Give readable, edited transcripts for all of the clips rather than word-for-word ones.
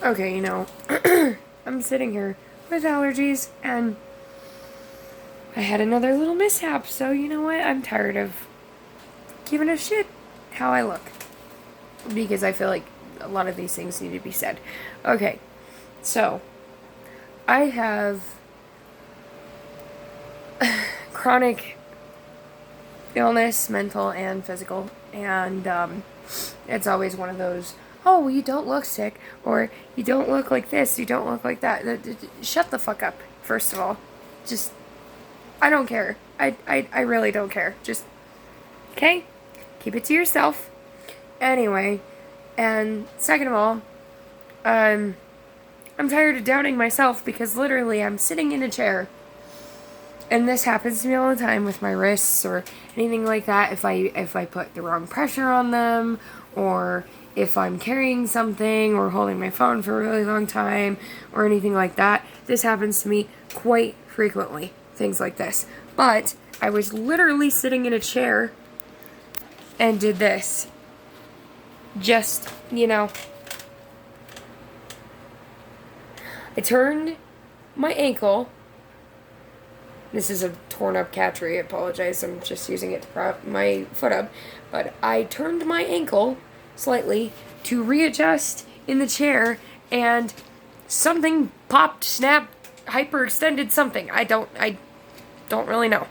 Okay, I'm sitting here with allergies, and I had another little mishap, so you know what? I'm tired of giving a shit how I look. Because I feel like a lot of these things need to be said. Okay, so I have chronic illness, mental and physical, and it's always one of those, oh, well, you don't look sick, or you don't look like this, you don't look like that. Shut the fuck up, first of all. Just, I don't care. I really don't care. Just, okay? Keep it to yourself. Anyway, and second of all, I'm tired of doubting myself because literally I'm sitting in a chair. And this happens to me all the time with my wrists or anything like that. If I put the wrong pressure on them, or if I'm carrying something or holding my phone for a really long time or anything like that, this happens to me quite frequently. Things like this. But I was literally sitting in a chair and did this. Just, I turned my ankle. This is a torn up cat tree. I apologize. I'm just using it to prop my foot up. But I turned my ankle slightly to readjust in the chair, and something popped, snapped, hyperextended something. I don't really know.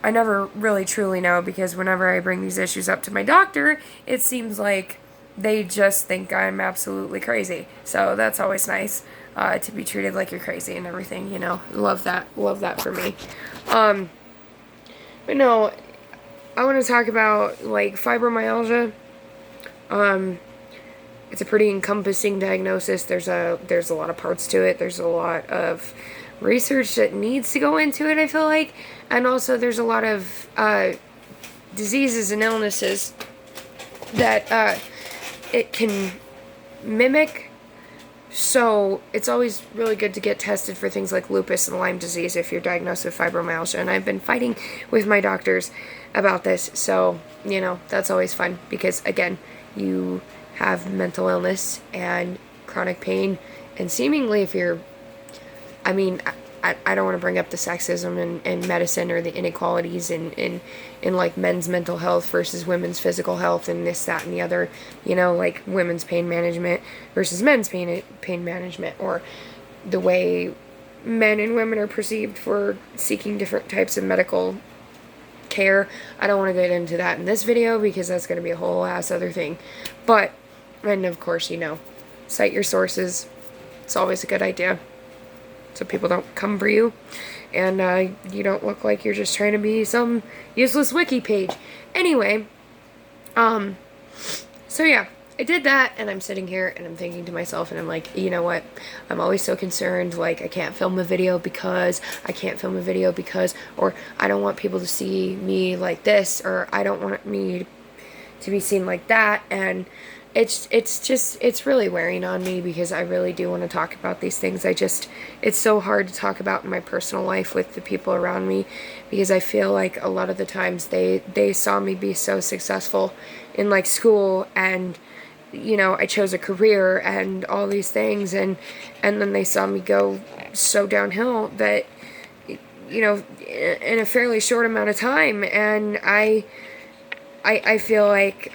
I never really truly know, because whenever I bring these issues up to my doctor, it seems like they just think I'm absolutely crazy. So that's always nice. To be treated like you're crazy and everything, love that for me. But no, I want to talk about, like, fibromyalgia. It's a pretty encompassing diagnosis. There's a lot of parts to it. There's a lot of research that needs to go into it, I feel like. And also there's a lot of diseases and illnesses that it can mimic. So it's always really good to get tested for things like lupus and Lyme disease if you're diagnosed with fibromyalgia. And I've been fighting with my doctors about this. So, that's always fun because, again, you have mental illness and chronic pain. And seemingly if you're, I don't want to bring up the sexism in medicine or the inequalities in like men's mental health versus women's physical health and this, that, and the other, like women's pain management versus men's pain management, or the way men and women are perceived for seeking different types of medical care. I don't want to get into that in this video because that's going to be a whole ass other thing. But, and of course, cite your sources. It's always a good idea, so people don't come for you, and you don't look like you're just trying to be some useless wiki page. Anyway, so yeah, I did that, and I'm sitting here, and I'm thinking to myself, and I'm like, you know what, I'm always so concerned, like, I can't film a video because, or I don't want people to see me like this, or I don't want me to be seen like that, and it's really wearing on me because I really do want to talk about these things. It's so hard to talk about in my personal life with the people around me because I feel like a lot of the times they saw me be so successful in, like, school, and I chose a career and all these things, and then they saw me go so downhill that in a fairly short amount of time, and I feel like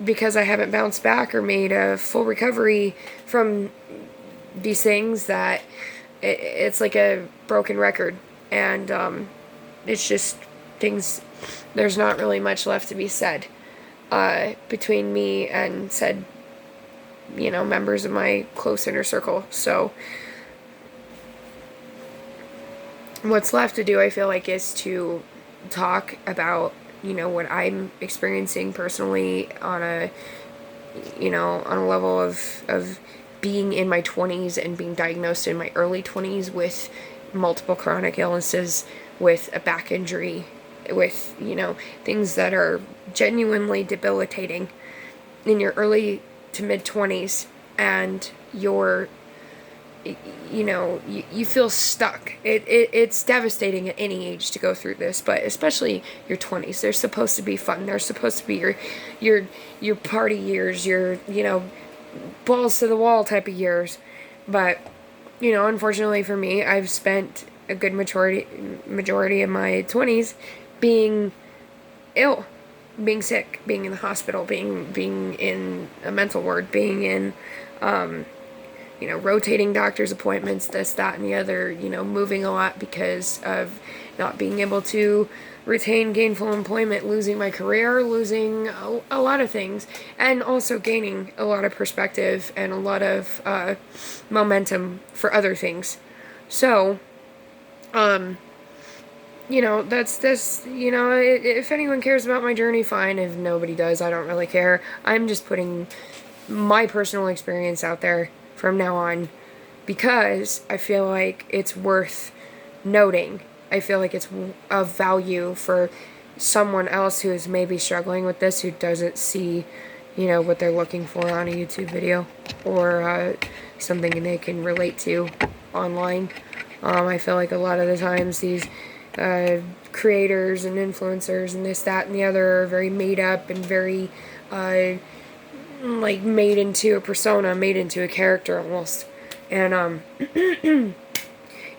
because I haven't bounced back or made a full recovery from these things, that it's like a broken record, and it's just things, there's not really much left to be said between me and said members of my close inner circle. So what's left to do, I feel like, is to talk about what I'm experiencing personally on a level of being in my 20s and being diagnosed in my early 20s with multiple chronic illnesses, with a back injury, with, things that are genuinely debilitating in your early to mid 20s, and you're you feel stuck. It's devastating at any age to go through this, but especially your 20s. They're supposed to be fun. They're supposed to be your party years, your balls to the wall type of years. But, you know, unfortunately for me, I've spent a good majority of my 20s being ill, being sick, being in the hospital, being in a mental ward, being in, you know, rotating doctor's appointments, this, that, and the other, you know, moving a lot because of not being able to retain gainful employment, losing my career, losing a lot of things, and also gaining a lot of perspective and a lot of momentum for other things. So, you know, that's, you know, if anyone cares about my journey, fine. If nobody does, I don't really care. I'm just putting my personal experience out there from now on because I feel like it's worth noting. I feel like it's of value for someone else who is maybe struggling with this, who doesn't see, you know, what they're looking for on a YouTube video or something they can relate to online. I feel like a lot of the times these creators and influencers and this, that, and the other are very made up and very like made into a persona, made into a character almost. And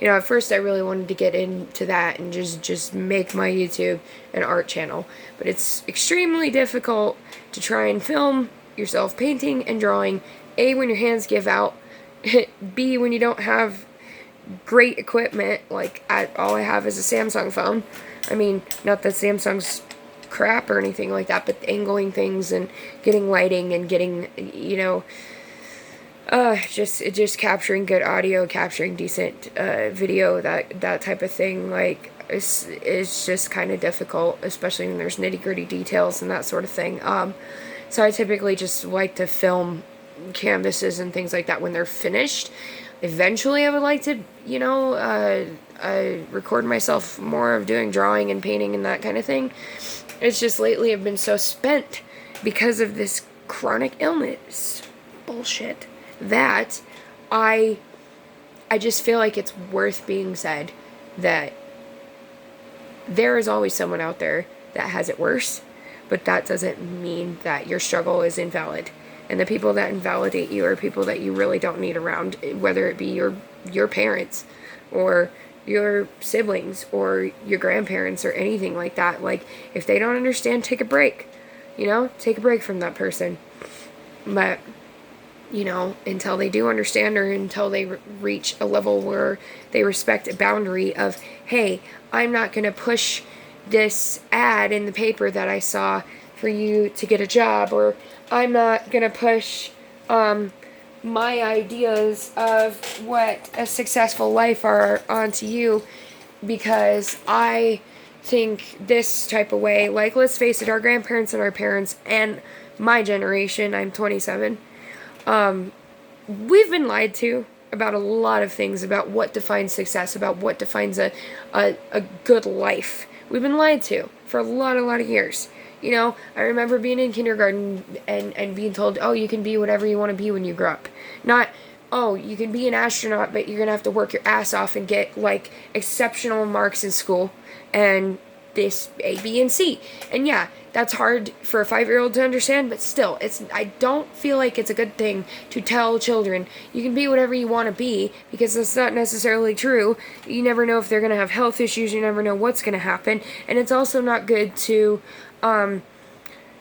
you know, at first I really wanted to get into that and just make my YouTube an art channel. But it's extremely difficult to try and film yourself painting and drawing, A, when your hands give out, B, when you don't have great equipment. Like, all I have is a Samsung phone. I mean, not that Samsung's crap or anything like that, but angling things and getting lighting and getting, you know, just capturing good audio, capturing decent video, that type of thing, like, is just kind of difficult, especially when there's nitty-gritty details and that sort of thing. So I typically just like to film canvases and things like that when they're finished. Eventually I would like to, you know, record myself more of doing drawing and painting and that kind of thing. It's just lately I've been so spent because of this chronic illness bullshit that I just feel like it's worth being said that there is always someone out there that has it worse, but that doesn't mean that your struggle is invalid. And the people that invalidate you are people that you really don't need around, whether it be your parents or your siblings or your grandparents or anything like that. Like, if they don't understand, take a break. You know, take a break from that person. But, you know, until they do understand or until they reach a level where they respect a boundary of, hey, I'm not going to push this ad in the paper that I saw for you to get a job, or I'm not going to push my ideas of what a successful life are onto you because I think this type of way. Like, let's face it, our grandparents and our parents and my generation, I'm 27, we've been lied to about a lot of things, about what defines success, about what defines a good life. We've been lied to for a lot of years. You know, I remember being in kindergarten and being told, oh, you can be whatever you want to be when you grow up. Not, oh, you can be an astronaut, but you're going to have to work your ass off and get, like, exceptional marks in school and this A, B, and C. And yeah, that's hard for a 5-year-old to understand, but still, I don't feel like it's a good thing to tell children you can be whatever you want to be, because that's not necessarily true. You never know if they're going to have health issues, you never know what's going to happen, and it's also not good to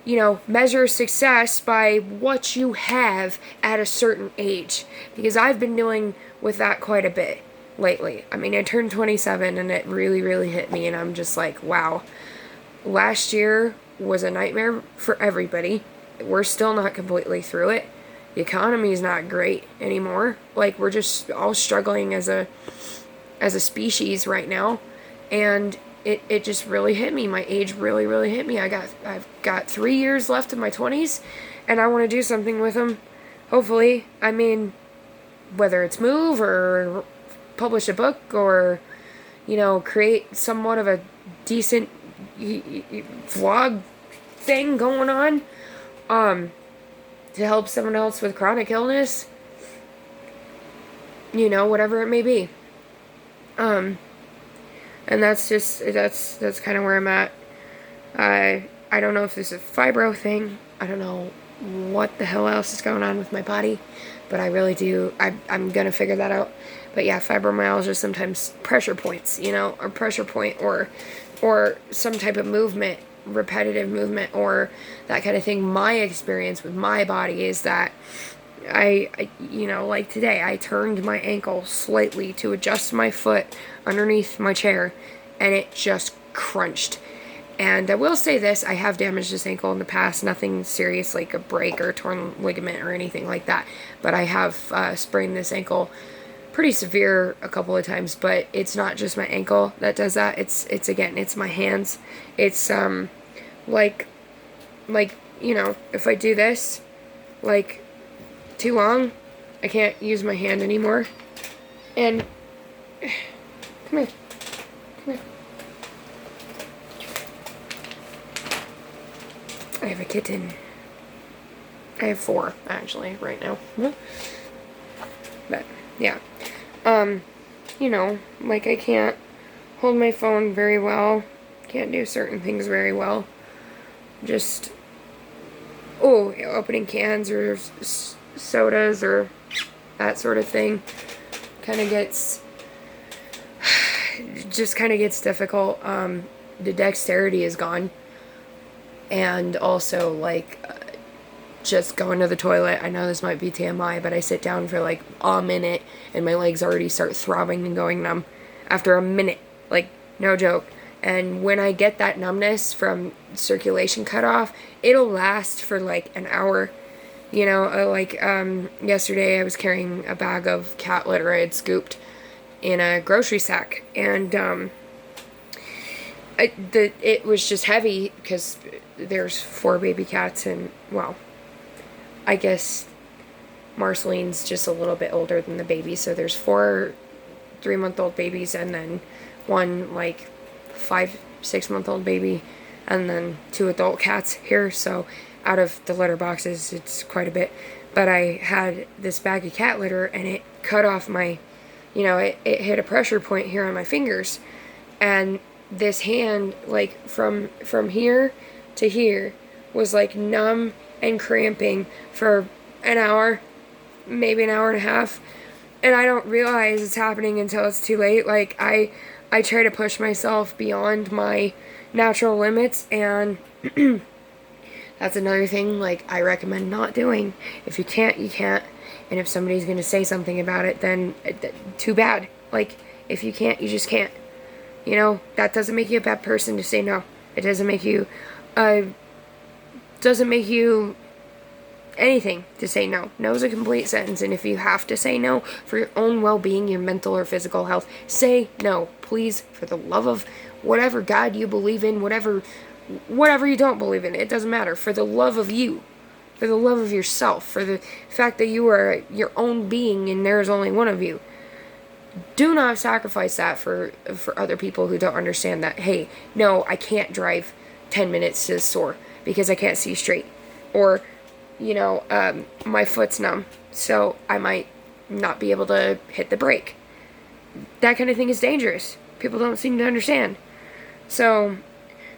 you know, measure success by what you have at a certain age, because I've been dealing with that quite a bit lately. I mean, I turned 27 and it really hit me, and I'm just like, wow, last year was a nightmare for everybody. We're still not completely through it. The economy is not great anymore. Like, we're just all struggling as a species right now, and it just really hit me. My age really hit me. I've got 3 years left in my 20s, and I want to do something with them. Hopefully, I mean, whether it's move or publish a book or, you know, create somewhat of a decent vlog thing going on, to help someone else with chronic illness, you know, whatever it may be. And that's kind of where I'm at. I don't know if this is a fibro thing. I don't know what the hell else is going on with my body, but I really do. I'm gonna figure that out. But yeah, fibromyalgia, sometimes pressure points, you know, or pressure point, or some type of movement, repetitive movement, or that kind of thing. My experience with my body is that you know, like today, I turned my ankle slightly to adjust my foot underneath my chair, and it just crunched. And I will say this, I have damaged this ankle in the past, nothing serious like a break or torn ligament or anything like that, but I have sprained this ankle pretty severe a couple of times. But it's not just my ankle that does that, it's again, it's my hands. It's like, you know, if I do this like too long, I can't use my hand anymore. And come here, come here. I have a kitten. I have 4 actually right now. But yeah, you know, like I can't hold my phone very well. Can't do certain things very well. Just opening cans or sodas or that sort of thing kind of gets difficult. The dexterity is gone. And also, like, just going to the toilet. I know this might be TMI, but I sit down for like a minute and my legs already start throbbing and going numb after a minute. Like, no joke. And when I get that numbness from circulation cut off, it'll last for like an hour. You know, yesterday I was carrying a bag of cat litter I had scooped in a grocery sack, and it was just heavy because there's 4 baby cats, and well, I guess Marceline's just a little bit older than the baby, so there's 4 3-month-old babies, and then 1 like 5-6-month-old baby, and then 2 adult cats here. So out of the litter boxes, it's quite a bit. But I had this bag of cat litter, and it cut off my, you know, it hit a pressure point here on my fingers, and this hand, like from here to here, was like numb and cramping for an hour, maybe an hour and a half, and I don't realize it's happening until it's too late. Like I try to push myself beyond my natural limits, and that's another thing, like, I recommend not doing. If you can't, you can't. And if somebody's going to say something about it, then too bad. Like, if you can't, you just can't. You know, that doesn't make you a bad person to say no. It doesn't make you anything to say no. No is a complete sentence, and if you have to say no for your own well-being, your mental or physical health, say no. Please, for the love of whatever God you believe in, whatever you don't believe in, it doesn't matter. For the love of you, for the love of yourself, for the fact that you are your own being and there is only one of you, do not sacrifice that for other people who don't understand that, hey, no, I can't drive 10 minutes to the store because I can't see straight. Or, you know, my foot's numb, so I might not be able to hit the brake. That kind of thing is dangerous. People don't seem to understand. So,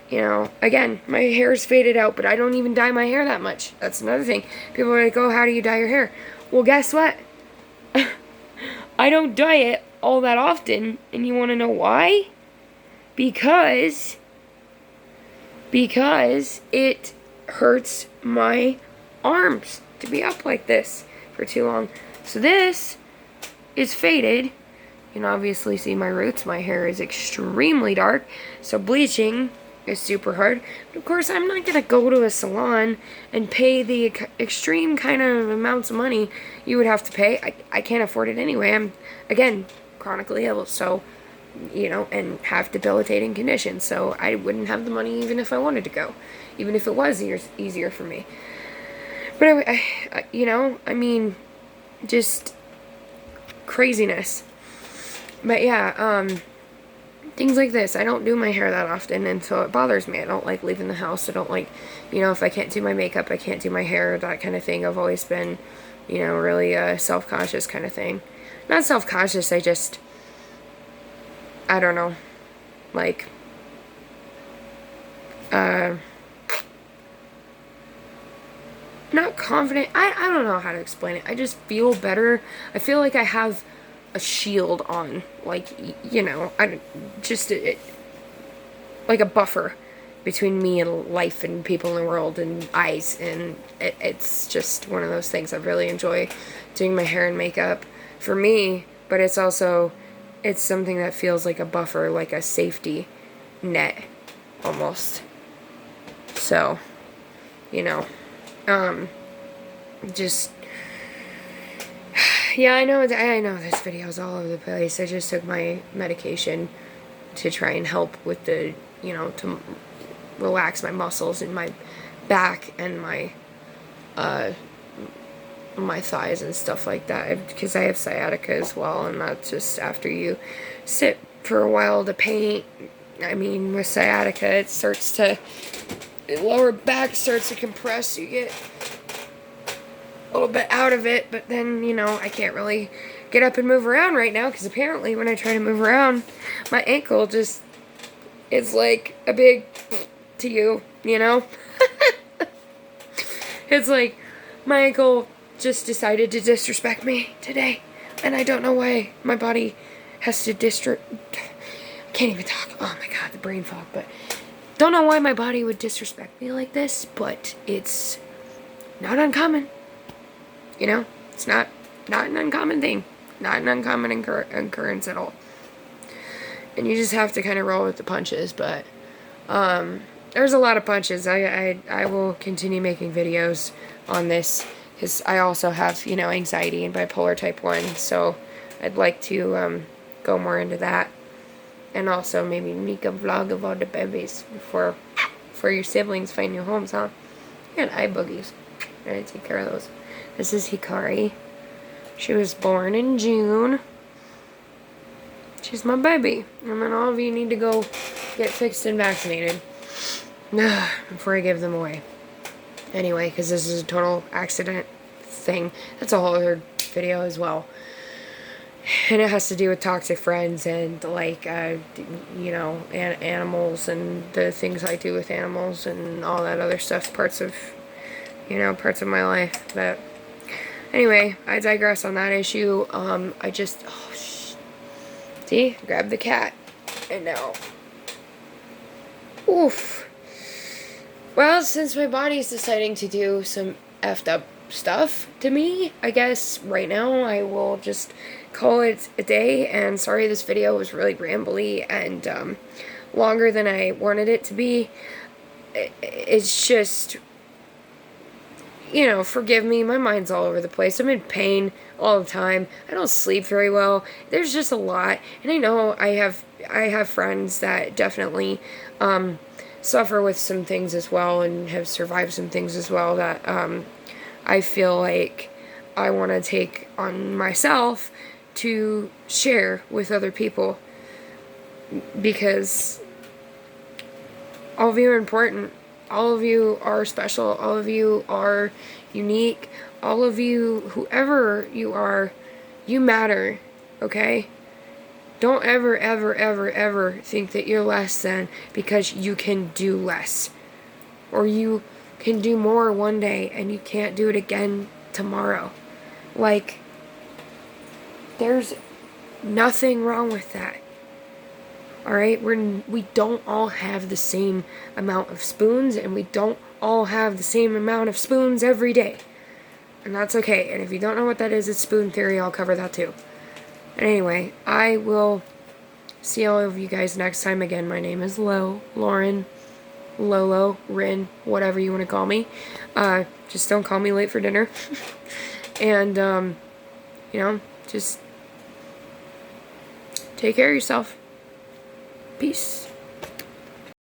you know, again, my hair's faded out, but I don't even dye my hair that much. That's another thing. People are like, oh, how do you dye your hair? Well, guess what? I don't dye it all that often, and you want to know why? Because it hurts my arms to be up like this for too long. So this is faded. You can obviously see my roots. My hair is extremely dark, so bleaching is super hard. But of course, I'm not gonna go to a salon and pay the extreme kind of amounts of money you would have to pay. I can't afford it anyway. I'm, again, chronically ill, so, you know, and have debilitating conditions, so I wouldn't have the money even if I wanted to go, even if it was easier for me. But I you know, I mean, just craziness. But yeah, things like this. I don't do my hair that often, and so it bothers me. I don't like leaving the house. I don't like, you know, if I can't do my makeup, I can't do my hair, that kind of thing. I've always been, you know, really self-conscious kind of thing. Not self-conscious, I don't know, like, not confident. I don't know how to explain it. I just feel better. I feel like I have a shield on, like, you know, like a buffer between me and life and people in the world and eyes, and it's just one of those things. I really enjoy doing my hair and makeup for me, but it's also, it's something that feels like a buffer, like a safety net almost. So, you know, just, yeah, I know this video is all over the place. I just took my medication to try and help with the, you know, to relax my muscles in my back and my thighs and stuff like that, because I have sciatica as well, and that's just after you sit for a while, the pain, I mean, with sciatica, it starts to, the lower back starts to compress, you get a little bit out of it, but then, you know, I can't really get up and move around right now, because apparently when I try to move around, my ankle just, it's like a big to you, you know? It's like my ankle just decided to disrespect me today, and I don't know why. My body has to I can't even talk. Oh my god, the brain fog. But don't know why my body would disrespect me like this, but it's not uncommon. You know? It's not an uncommon thing. Not an uncommon occurrence at all. And you just have to kind of roll with the punches, but there's a lot of punches. I will continue making videos on this, because I also have, you know, anxiety and bipolar type 1, so I'd like to go more into that, and also maybe make a vlog of all the babies before your siblings find new homes, huh? You got eye boogies. I gotta take care of those. This is Hikari. She was born in June. She's my baby. And then all of you need to go get fixed and vaccinated before I give them away. Anyway, because this is a total accident thing. That's a whole other video as well. And it has to do with toxic friends and, like, you know, animals and the things I do with animals and all that other stuff. Parts of my life. But anyway, I digress on that issue. I just, see, grab the cat. And now, oof. Well, since my body's deciding to do some effed up stuff to me, I guess right now I will just call it a day. And sorry, this video was really rambly and longer than I wanted it to be. It's just, you know, forgive me, my mind's all over the place. I'm in pain all the time. I don't sleep very well. There's just a lot. And I know I have friends that definitely suffer with some things as well and have survived some things as well that I feel like I want to take on myself to share with other people, because all of you are important. All of you are special. All of you are unique. All of you, whoever you are, you matter, okay? Don't ever, ever, ever, ever think that you're less than because you can do less. Or you can do more one day and you can't do it again tomorrow. Like, there's nothing wrong with that. Alright? We don't all have the same amount of spoons, and we don't all have the same amount of spoons every day. And that's okay. And if you don't know what that is, it's spoon theory. I'll cover that too. Anyway, I will see all of you guys next time. Again, my name is Lauren, Lolo, Rin, whatever you want to call me. Just don't call me late for dinner. And, you know, just take care of yourself. Peace.